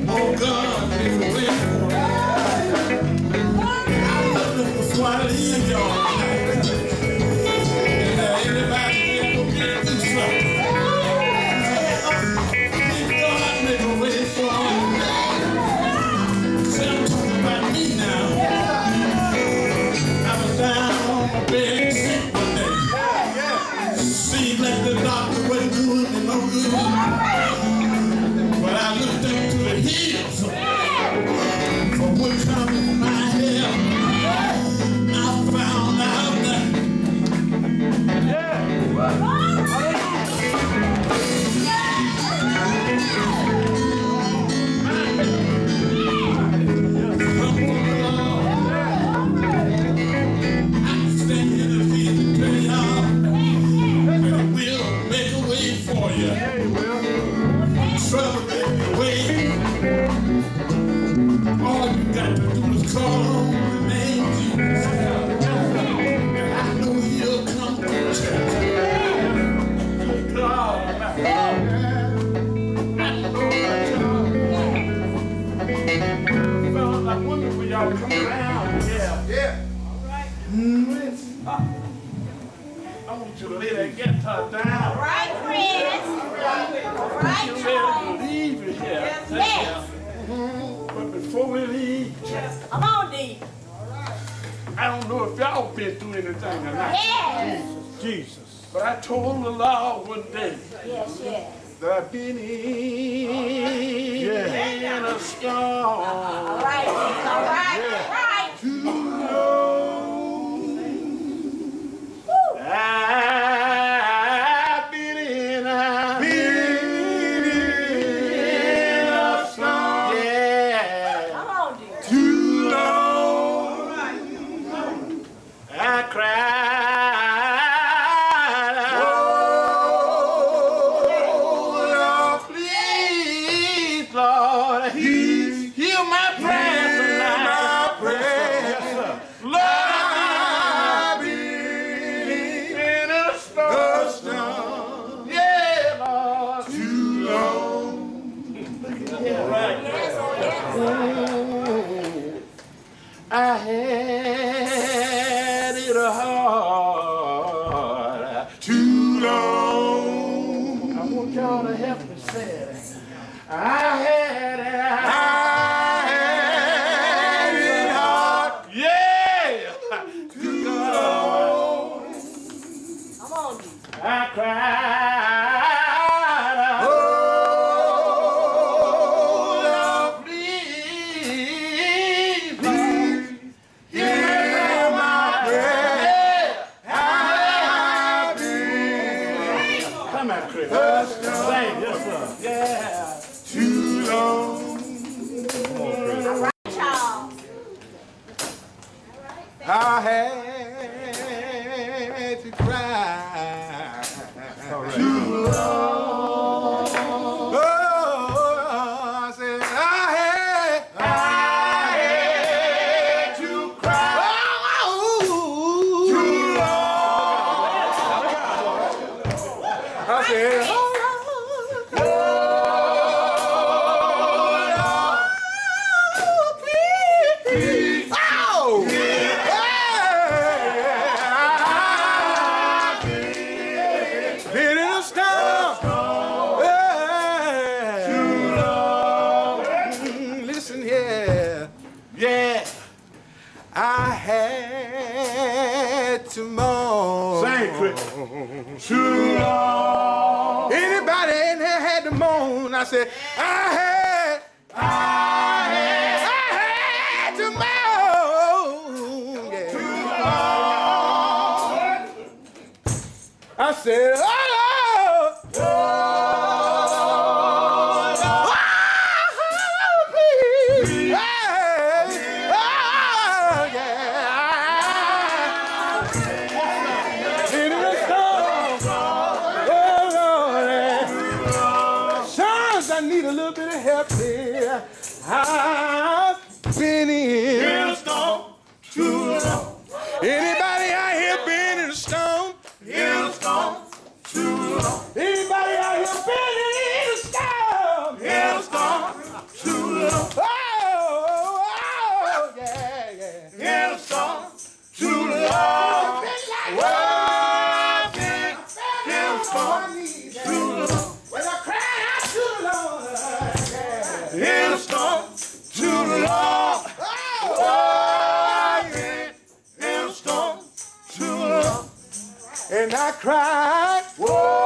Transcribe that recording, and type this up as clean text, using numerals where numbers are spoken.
Oh God, make a way for me. I'm looking for Swahili, y'all. And anybody that will get me something. God, make a way for me. Say, I'm talking about me now. I was down on my bed sick one day. Seemed like the doctor wasn't doing me no good. But I looked up to the hills for what comes from my help. I found out that I can stand here and feel the tell y'all that we'll make a way for you. Trouble make a way. All you got to do is call on the name Jesus. And I know he'll come to church. God, I wonder when y'all come around. Yeah. I want you to lay that guitar down. All right, Chris. All right, Charles. Leave it here. Yes. But before we leave, Come on, D. I don't know if y'all been through anything or not. Yes. Jesus. But I told the Lord one day Yes. that I've been in a storm. All right, all right. Too long. I've been in a storm. Yeah. Come on, D. Too long. I cried. Oh, Lord, please, Lord, hear my prayer tonight. Lord, I've been in a storm. Yeah, Lord, too long. Yeah, right. Yes, oh yes. I had it hard too long. I want y'all to help me say it. I had it hard. Yeah, too long. Come on, D. I cried. I had to cry too long. Oh, I said I had to cry too long. I said, I had to moan. Sing, Chris. Too long. Anybody in here had to moan? I said, I had to moan. Yeah. Too long. I said, oh, I need a little bit of help here. I've been in a storm too long. Anybody out here been in a storm? In a storm too long. Anybody out here been in a storm? storm to the Lord. And I cried out to the Lord. In a storm to the Lord. Oh, yeah. In a storm to the Lord. And I cried, whoa.